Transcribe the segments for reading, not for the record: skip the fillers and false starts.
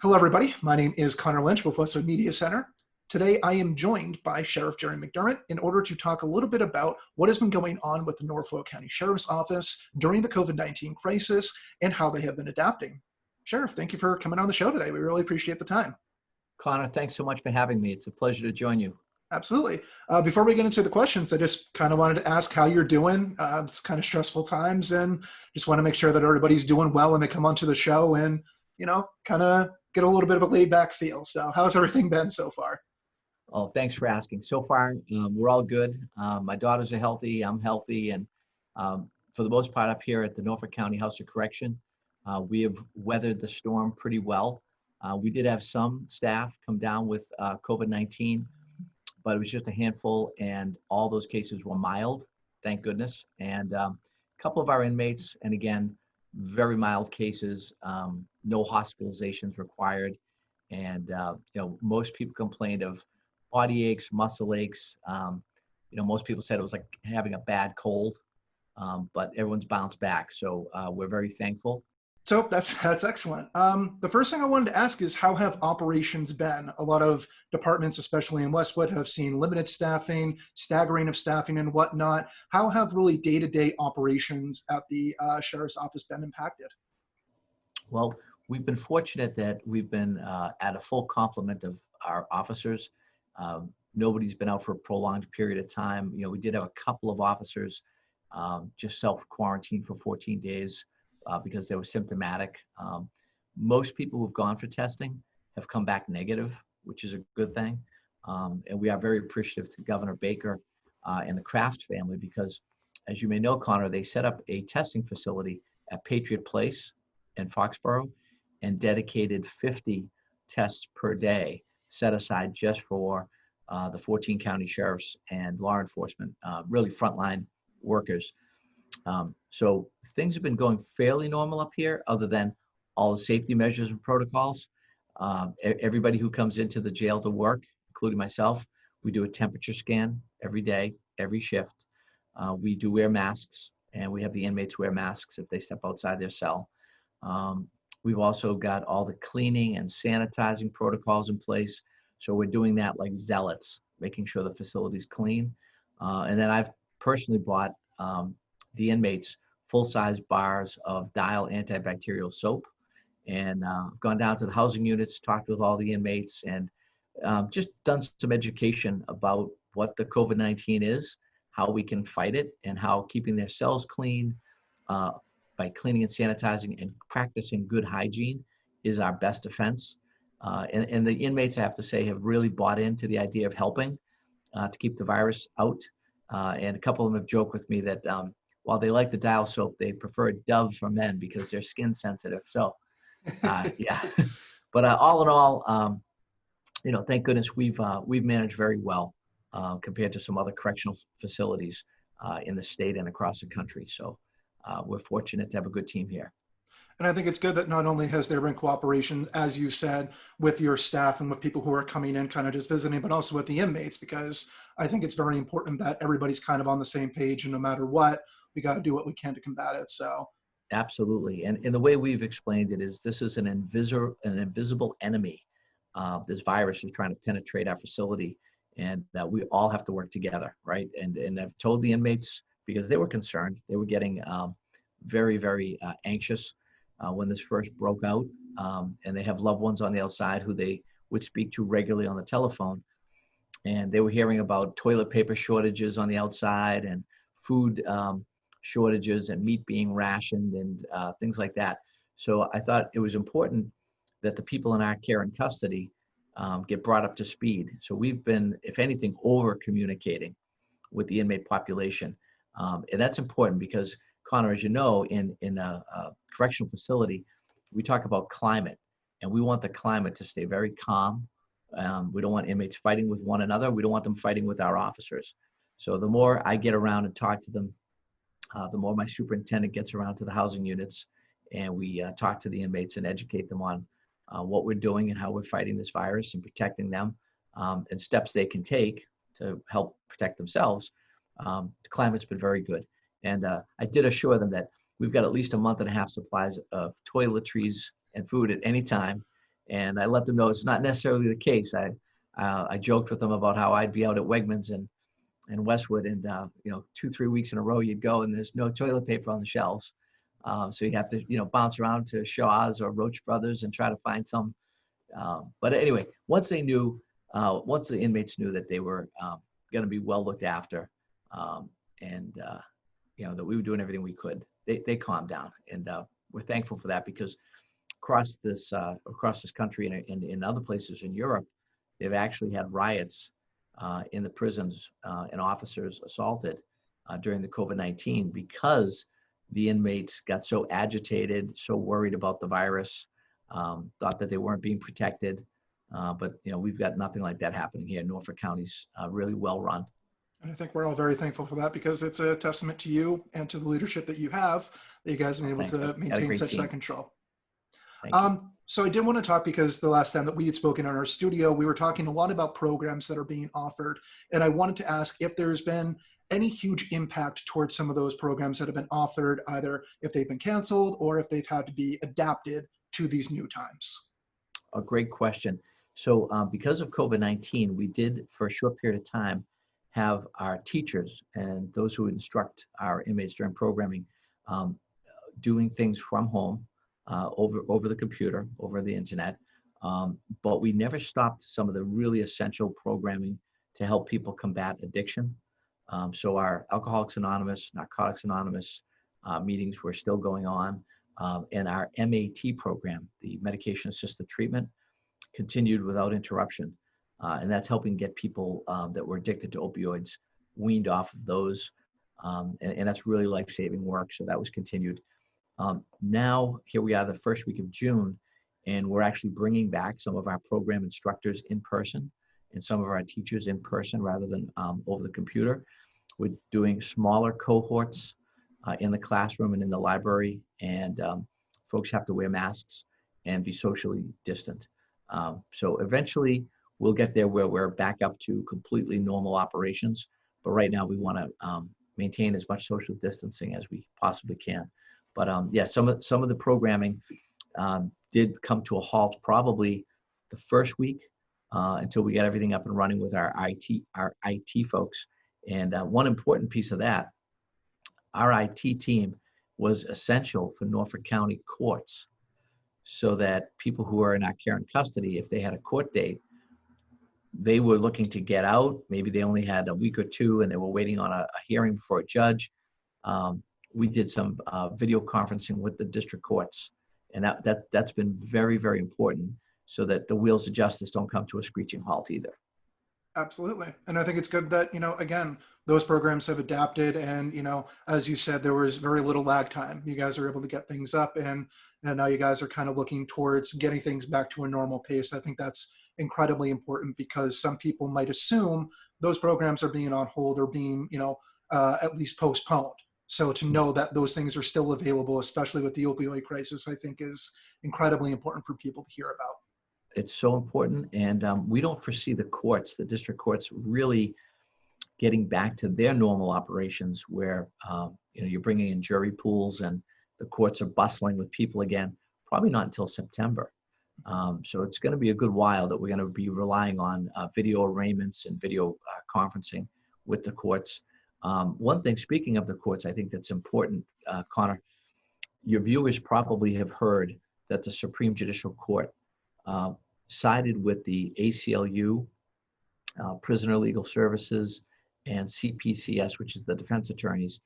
Hello, everybody. My name is Connor Lynch with Westwood Media Center. Today, I am joined by Sheriff Jerry McDermott in order to talk a little bit about what has been going on with the Norfolk County Sheriff's Office during the COVID-19 crisis and how they have been adapting. Sheriff, thank you for coming on the show today. We really appreciate the time. Connor, thanks so much for having me. It's a pleasure to join you. Absolutely. Before we get into the questions, I just kind of wanted to ask how you're doing. It's kind of stressful times, and just want to make sure that everybody's doing well when they come onto the show and, kind of get a little bit of a laid back feel. So how's everything been so far? Oh, thanks for asking. So far, we're all good. My daughters are healthy. I'm healthy. And for the most part up here at the Norfolk County House of Correction, we have weathered the storm pretty well. We did have some staff come down with COVID-19, but it was just a handful, and all those cases were mild, thank goodness. And a couple of our inmates, and again, very mild cases, no hospitalizations required. And most people complained of body aches, muscle aches. Most people said it was like having a bad cold, but everyone's bounced back. So we're very thankful. So that's excellent. The first thing I wanted to ask is, how have operations been? A lot of departments, especially in Westwood, have seen limited staffing, staggering of staffing and whatnot. How have really day-to-day operations at the Sheriff's Office been impacted? Well, we've been fortunate that we've been at a full complement of our officers. Nobody's been out for a prolonged period of time. We did have a couple of officers just self-quarantined for 14 days. Because they were symptomatic. Most people who've gone for testing have come back negative, which is a good thing. And we are very appreciative to Governor Baker and the Kraft family because, as you may know, Connor, they set up a testing facility at Patriot Place in Foxborough and dedicated 50 tests per day set aside just for the 14 county sheriffs and law enforcement, really frontline workers. So things have been going fairly normal up here, other than all the safety measures and protocols. Everybody who comes into the jail to work, including myself, we do a temperature scan every day, every shift. We do wear masks, and we have the inmates wear masks if they step outside their cell. We've also got all the cleaning and sanitizing protocols in place. So we're doing that like zealots, making sure the facility's clean. And then I've personally bought the inmates full-size bars of Dial antibacterial soap, and I've gone down to the housing units, talked with all the inmates, and just done some education about what the COVID-19 is, how we can fight it, and how keeping their cells clean by cleaning and sanitizing and practicing good hygiene is our best defense. And the inmates, I have to say, have really bought into the idea of helping to keep the virus out. And a couple of them have joked with me that while they like the Dial soap, they prefer Dove for men because they're skin sensitive. So, yeah. But all in all, thank goodness we've managed very well compared to some other correctional facilities in the state and across the country. So we're fortunate to have a good team here. And I think it's good that not only has there been cooperation, as you said, with your staff and with people who are coming in kind of just visiting, but also with the inmates, because I think it's very important that everybody's kind of on the same page, and no matter what, we got to do what we can to combat it. So absolutely. And the way we've explained it is this is an invisible enemy. This virus is trying to penetrate our facility, and we all have to work together, right? And I've told the inmates, because they were concerned, they were getting very, very anxious when this first broke out, and they have loved ones on the outside who they would speak to regularly on the telephone. And they were hearing about toilet paper shortages on the outside and food shortages and meat being rationed and things like that. So I thought it was important that the people in our care and custody get brought up to speed. So we've been, if anything, over communicating with the inmate population. And that's important because, Connor, as you know, in a correctional facility, we talk about climate, and we want the climate to stay very calm. We don't want inmates fighting with one another. We don't want them fighting with our officers. So the more I get around and talk to them, the more my superintendent gets around to the housing units, and we talk to the inmates and educate them on what we're doing and how we're fighting this virus and protecting them, and steps they can take to help protect themselves. The climate's been very good. And I did assure them that we've got at least a month and a half supplies of toiletries and food at any time. And I let them know it's not necessarily the case. I joked with them about how I'd be out at Wegmans and Westwood, and 2-3 weeks in a row you'd go and there's no toilet paper on the shelves. So you have to bounce around to Shaw's or Roach Brothers and try to find some. But anyway, once the inmates knew that they were going to be well looked after, and that we were doing everything we could, they calmed down, and we're thankful for that, because across this country and in other places in Europe, they've actually had riots in the prisons and officers assaulted during the COVID-19 because the inmates got so agitated, so worried about the virus, thought that they weren't being protected. But we've got nothing like that happening here. Norfolk County's really well run. And I think we're all very thankful for that, because it's a testament to you and to the leadership that you have, that you guys have been able to maintain such that control. So I did want to talk, because the last time that we had spoken in our studio, we were talking a lot about programs that are being offered. And I wanted to ask if there's been any huge impact towards some of those programs that have been offered, either if they've been canceled or if they've had to be adapted to these new times. A great question. So because of COVID-19, we did, for a short period of time, have our teachers and those who instruct our inmates during programming doing things from home, over the computer, over the internet. But we never stopped some of the really essential programming to help people combat addiction. So our Alcoholics Anonymous, Narcotics Anonymous meetings were still going on. And our MAT program, the Medication Assisted Treatment, continued without interruption. And that's helping get people that were addicted to opioids weaned off of those. And that's really life-saving work. So that was continued. Now, here we are the first week of June, and we're actually bringing back some of our program instructors in person and some of our teachers in person rather than over the computer. We're doing smaller cohorts in the classroom and in the library, and folks have to wear masks and be socially distant. So eventually we'll get there where we're back up to completely normal operations. But right now we want to maintain as much social distancing as we possibly can. But yeah, some of the programming did come to a halt probably the first week until we got everything up and running with our IT folks. And one important piece of that, our IT team was essential for Norfolk County courts, so that people who are in our care and custody, if they had a court date, they were looking to get out. Maybe they only had a week or two and they were waiting on a hearing before a judge. We did some video conferencing with the district courts, and that's been very, very important, so that the wheels of justice don't come to a screeching halt either. Absolutely. And I think it's good that, again, those programs have adapted, and, as you said, there was very little lag time. You guys are able to get things up, and now you guys are kind of looking towards getting things back to a normal pace. I think that's incredibly important, because some people might assume those programs are being on hold or being, at least postponed. So to know that those things are still available, especially with the opioid crisis, I think is incredibly important for people to hear about. It's so important. And we don't foresee the district courts really getting back to their normal operations where, you're bringing in jury pools and the courts are bustling with people again, probably not until September. So it's going to be a good while that we're going to be relying on video arraignments and video conferencing with the courts. One thing, speaking of the courts, I think that's important, Connor, your viewers probably have heard that the Supreme Judicial Court sided with the ACLU, Prisoner Legal Services, and CPCS, which is the defense attorneys.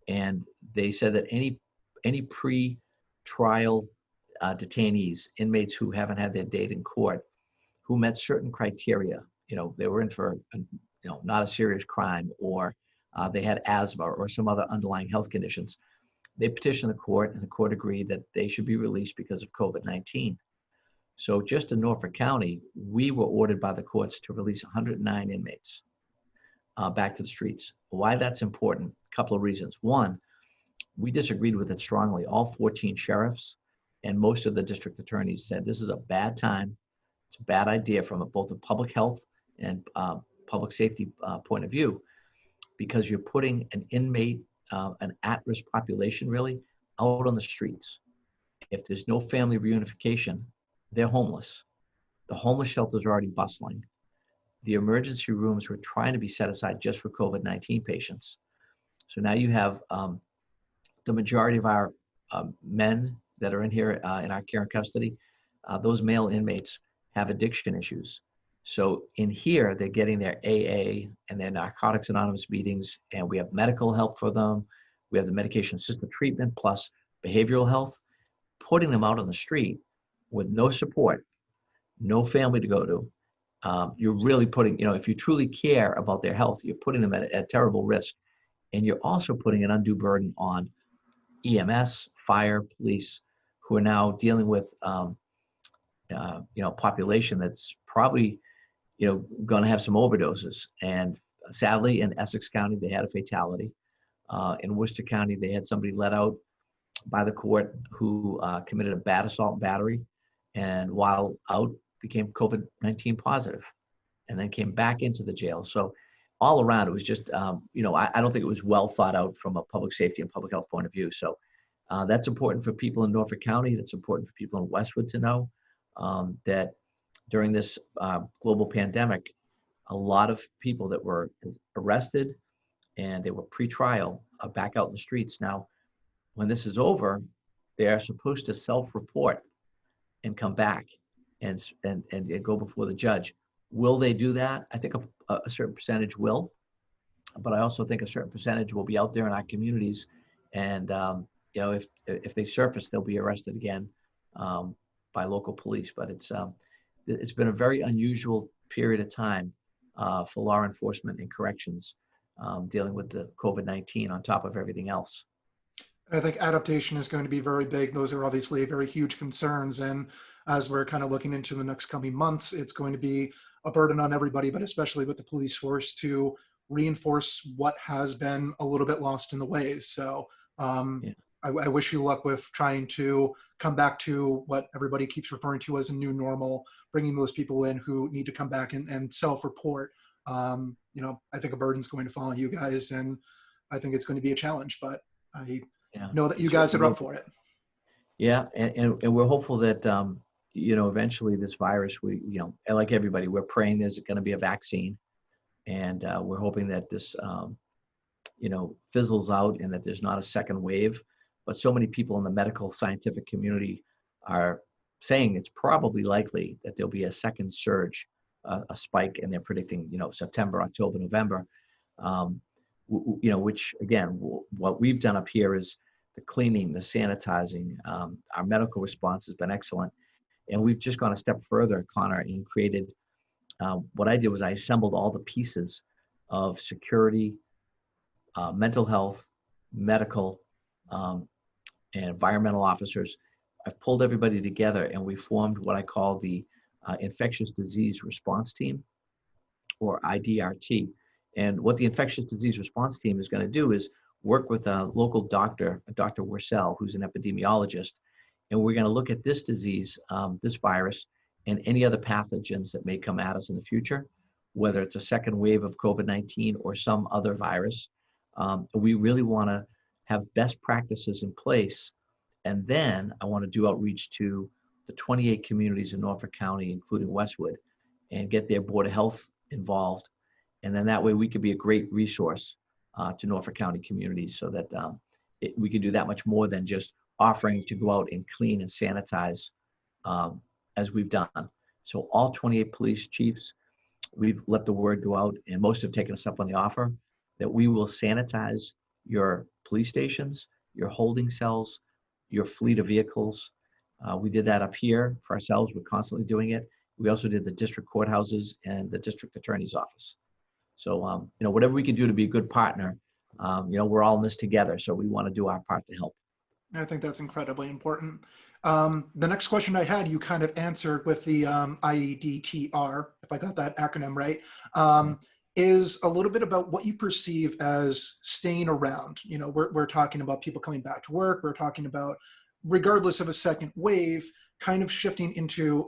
And they said that any pre-trial detainees, inmates who haven't had their date in court, who met certain criteria, they were in for, not a serious crime, or they had asthma or some other underlying health conditions, they petitioned the court, and the court agreed that they should be released because of COVID-19. So just in Norfolk County, we were ordered by the courts to release 109 inmates back to the streets. Why that's important? A couple of reasons. One, we disagreed with it strongly. All 14 sheriffs and most of the district attorneys said this is a bad time. It's a bad idea from both a public health and public safety point of view, because you're putting an inmate, an at-risk population really, out on the streets. If there's no family reunification, they're homeless. The homeless shelters are already bustling. The emergency rooms were trying to be set aside just for COVID-19 patients. So now you have the majority of our men that are in here in our care and custody, those male inmates have addiction issues. So in here, they're getting their AA and their Narcotics Anonymous meetings, and we have medical help for them. We have the medication-assisted treatment plus behavioral health. Putting them out on the street with no support, no family to go to, you're really putting, if you truly care about their health, you're putting them at terrible risk. And you're also putting an undue burden on EMS, fire, police, who are now dealing with, population that's probably, going to have some overdoses. And sadly, in Essex County, they had a fatality. In Worcester County, they had somebody let out by the court who committed a bad assault and battery, and while out became COVID-19 positive, and then came back into the jail. So all around, it was just, I don't think it was well thought out from a public safety and public health point of view. So that's important for people in Norfolk County. That's important for people in Westwood to know that during this global pandemic, a lot of people that were arrested and they were pre-trial are back out in the streets. Now, when this is over, they are supposed to self-report and come back and go before the judge. Will they do that? I think a certain percentage will, but I also think a certain percentage will be out there in our communities, and if they surface, they'll be arrested again by local police. But it's been a very unusual period of time for law enforcement and corrections dealing with the COVID-19 on top of everything else. I think adaptation is going to be very big. Those are obviously very huge concerns. And as we're kind of looking into the next coming months, it's going to be a burden on everybody, but especially with the police force, to reinforce what has been a little bit lost in the ways. So I wish you luck with trying to come back to what everybody keeps referring to as a new normal, bringing those people in who need to come back and self-report. I think a burden's going to fall on you guys, and I think it's going to be a challenge, but I know that you guys are up for it. Yeah, and we're hopeful that eventually this virus, like everybody, we're praying there's going to be a vaccine, and we're hoping that this fizzles out and that there's not a second wave. But so many people in the medical scientific community are saying it's probably likely that there'll be a second surge, a spike, and they're predicting September, October, November. Which again, what we've done up here is the cleaning, the sanitizing. Our medical response has been excellent. And we've just gone a step further, Connor, and created, what I did was I assembled all the pieces of security, mental health, medical, and environmental officers. I've pulled everybody together and we formed what I call the Infectious Disease Response Team, or IDRT. And what the Infectious Disease Response Team is going to do is work with a local doctor, Dr. Worcell, who's an epidemiologist, and we're going to look at this disease, this virus, and any other pathogens that may come at us in the future, whether it's a second wave of COVID-19 or some other virus. We really want to have best practices in place. And then I want to do outreach to the 28 communities in Norfolk County, including Westwood, and get their Board of Health involved. And then that way we could be a great resource to Norfolk County communities, so that we can do that much more than just offering to go out and clean and sanitize as we've done. So all 28 police chiefs, we've let the word go out, and most have taken us up on the offer, that we will sanitize your police stations, your holding cells, your fleet of vehicles. We did that up here for ourselves. We're constantly doing it. We also did the district courthouses and the district attorney's office. So, whatever we can do to be a good partner, we're all in this together. So we want to do our part to help. I think that's incredibly important. The next question I had, you kind of answered with the IDTR, if I got that acronym right, is a little bit about what you perceive as staying around. We're talking about people coming back to work. We're talking about, regardless of a second wave, kind of shifting into,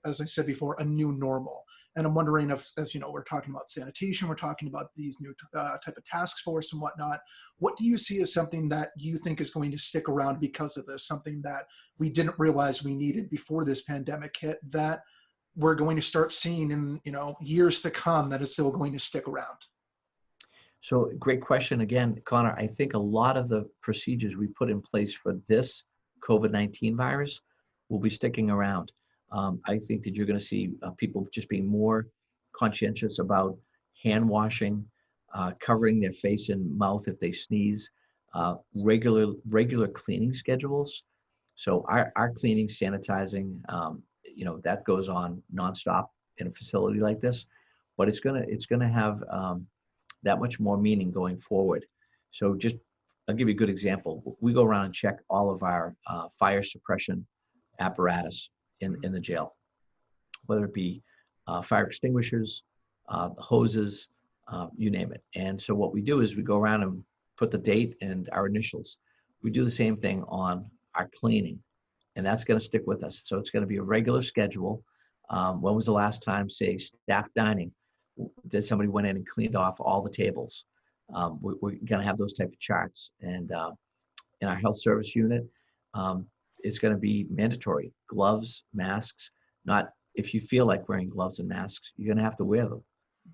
as I said before, a new normal. And I'm wondering if, as we're talking about sanitation, we're talking about these new type of task force and whatnot. What do you see as something that you think is going to stick around because of this, something that we didn't realize we needed before this pandemic hit, that we're going to start seeing in, years to come that is still going to stick around? So great question again, Connor. I think a lot of the procedures we put in place for this COVID-19 virus will be sticking around. I think that you're going to see people just being more conscientious about hand washing, covering their face and mouth if they sneeze, regular cleaning schedules. So our cleaning, sanitizing, that goes on nonstop in a facility like this, but it's gonna have that much more meaning going forward. So I'll give you a good example. We go around and check all of our fire suppression apparatus in the jail, whether it be fire extinguishers, the hoses, you name it. And so what we do is we go around and put the date and our initials. We do the same thing on our cleaning, and that's going to stick with us. So it's going to be a regular schedule. When was the last time, say, staff dining, that somebody went in and cleaned off all the tables? We're going to have those type of charts. And in our health service unit, it's going to be mandatory. Gloves, masks. Not if you feel like wearing gloves and masks, you're going to have to wear them.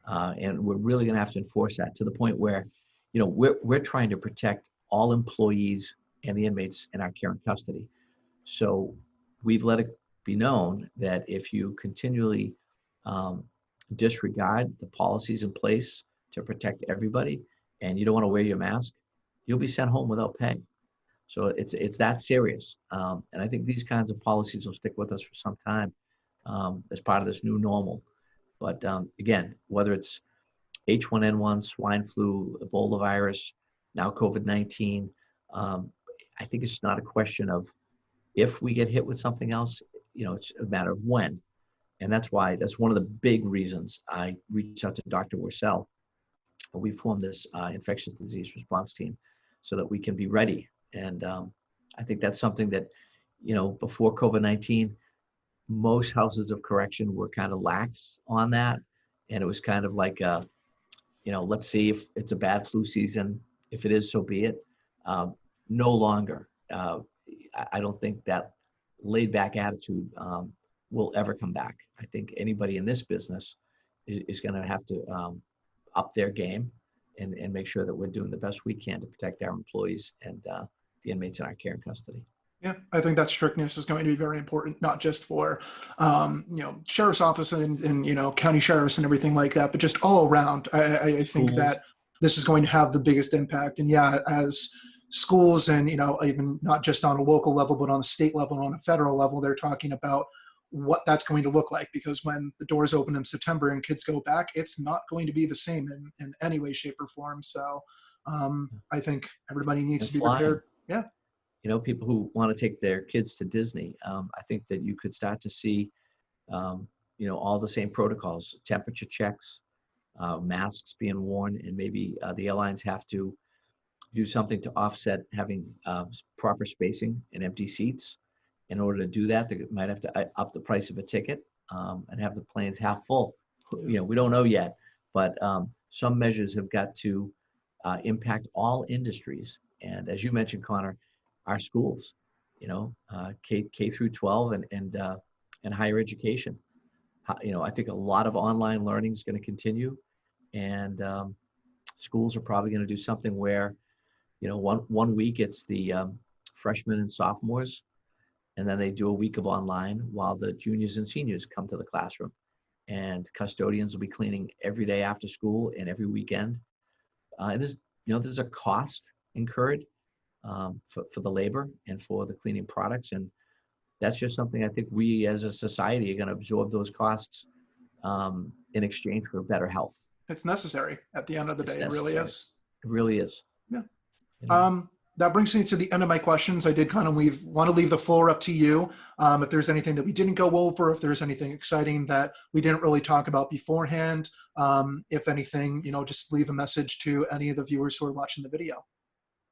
And we're really going to have to enforce that to the point where, we're trying to protect all employees and the inmates in our care and custody. So we've let it be known that if you continually disregard the policies in place to protect everybody, and you don't want to wear your mask, you'll be sent home without pay. So it's that serious. And I think these kinds of policies will stick with us for some time as part of this new normal. But again, whether it's H1N1, swine flu, Ebola virus, now COVID-19, I think it's not a question of if we get hit with something else, it's a matter of when. And that's one of the big reasons I reached out to Dr. Worcel. We formed this infectious disease response team so that we can be ready. And I think that's something that, before COVID-19, most houses of correction were kind of lax on that. And it was kind of like, let's see if it's a bad flu season. If it is, so be it. No longer. I don't think that laid back attitude will ever come back. I think anybody in this business is going to have to up their game and make sure that we're doing the best we can to protect our employees and the inmates in our care and custody. Yeah, I think that strictness is going to be very important, not just for, sheriff's office and county sheriffs and everything like that, but just all around. I think that this is going to have the biggest impact. And yeah, as schools and, even not just on a local level, but on a state level and on a federal level, they're talking about what that's going to look like, because when the doors open in September and kids go back, it's not going to be the same in any way, shape, or form. So I think everybody needs to be prepared. Yeah. People who want to take their kids to Disney, I think that you could start to see, all the same protocols, temperature checks, masks being worn, and maybe the airlines have to do something to offset having proper spacing and empty seats. In order to do that, they might have to up the price of a ticket and have the planes half full. We don't know yet, but some measures have got to impact all industries. And as you mentioned, Connor, our schools, K through 12 and higher education. I think a lot of online learning is going to continue, and schools are probably going to do something where, one week it's the freshmen and sophomores, and then they do a week of online while the juniors and seniors come to the classroom, and custodians will be cleaning every day after school and every weekend. And there's a cost incurred for the labor and for the cleaning products. And that's just something I think we as a society are going to absorb those costs in exchange for better health. It's necessary at the end of the day. It really is. It really is. Yeah. That brings me to the end of my questions. I did kind of want to leave the floor up to you. If there's anything that we didn't go over, if there's anything exciting that we didn't really talk about beforehand, if anything, just leave a message to any of the viewers who are watching the video.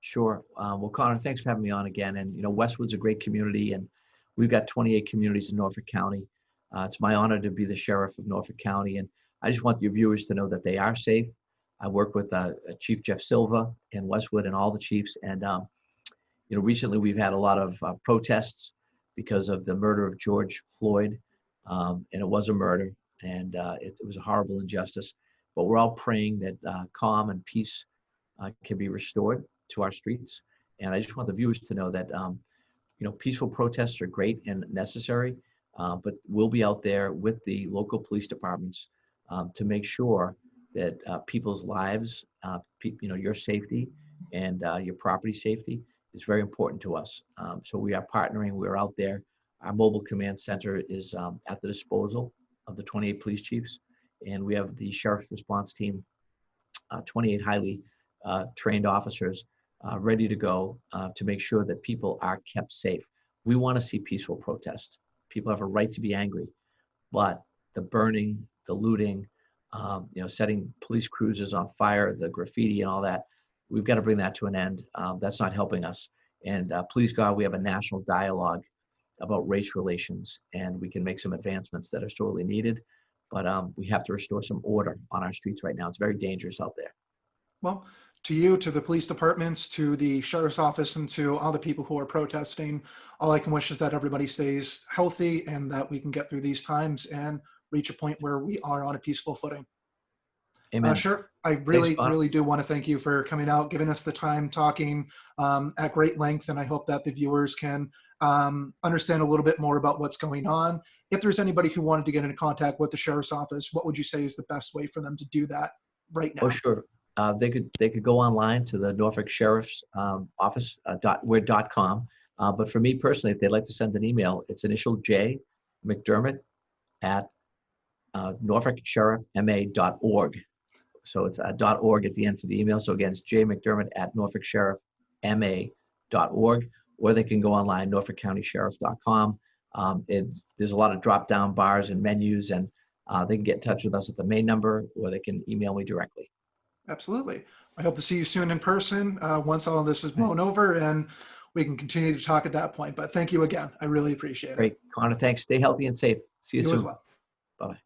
Sure. Well, Connor, thanks for having me on again. And, Westwood's a great community, and we've got 28 communities in Norfolk County. It's my honor to be the sheriff of Norfolk County. And I just want your viewers to know that they are safe. I work with Chief Jeff Silva in Westwood and all the chiefs. And, recently we've had a lot of protests because of the murder of George Floyd. and it was a murder, and it was a horrible injustice. But we're all praying that calm and peace can be restored to our streets. And I just want the viewers to know that peaceful protests are great and necessary, but we'll be out there with the local police departments to make sure that people's lives, your safety and your property safety is very important to us. So we are partnering. We're out there. Our mobile command center is at the disposal of the 28 police chiefs, and we have the sheriff's response team, 28 highly trained officers ready to go to make sure that people are kept safe. We want to see peaceful protests. People have a right to be angry, but the burning, the looting, setting police cruisers on fire, the graffiti and all that, we've got to bring that to an end. That's not helping us. And please God, we have a national dialogue about race relations, and we can make some advancements that are sorely needed. But we have to restore some order on our streets right now. It's very dangerous out there. Well, to you, to the police departments, to the sheriff's office, and to all the people who are protesting, all I can wish is that everybody stays healthy and that we can get through these times and reach a point where we are on a peaceful footing. Amen. Sheriff, I really do want to thank you for coming out, giving us the time, talking at great length, and I hope that the viewers can understand a little bit more about what's going on. If there's anybody who wanted to get into contact with the sheriff's office, what would you say is the best way for them to do that right now? Oh, sure. They could go online to the Norfolk Sheriff's Office .com. But for me personally, if they'd like to send an email, it's initial J McDermott at norfolksheriffma.org. So it's .org at the end for the email. So again, it's J McDermott at norfolksheriffma.org, or they can go online, norfolkcountysheriff.com. There's a lot of drop-down bars and menus, and they can get in touch with us at the main number, or they can email me directly. Absolutely. I hope to see you soon in person once all of this is blown over, and we can continue to talk at that point. But thank you again. I really appreciate it. Great. Connor, thanks. Stay healthy and safe. See you soon. You as well. Bye-bye.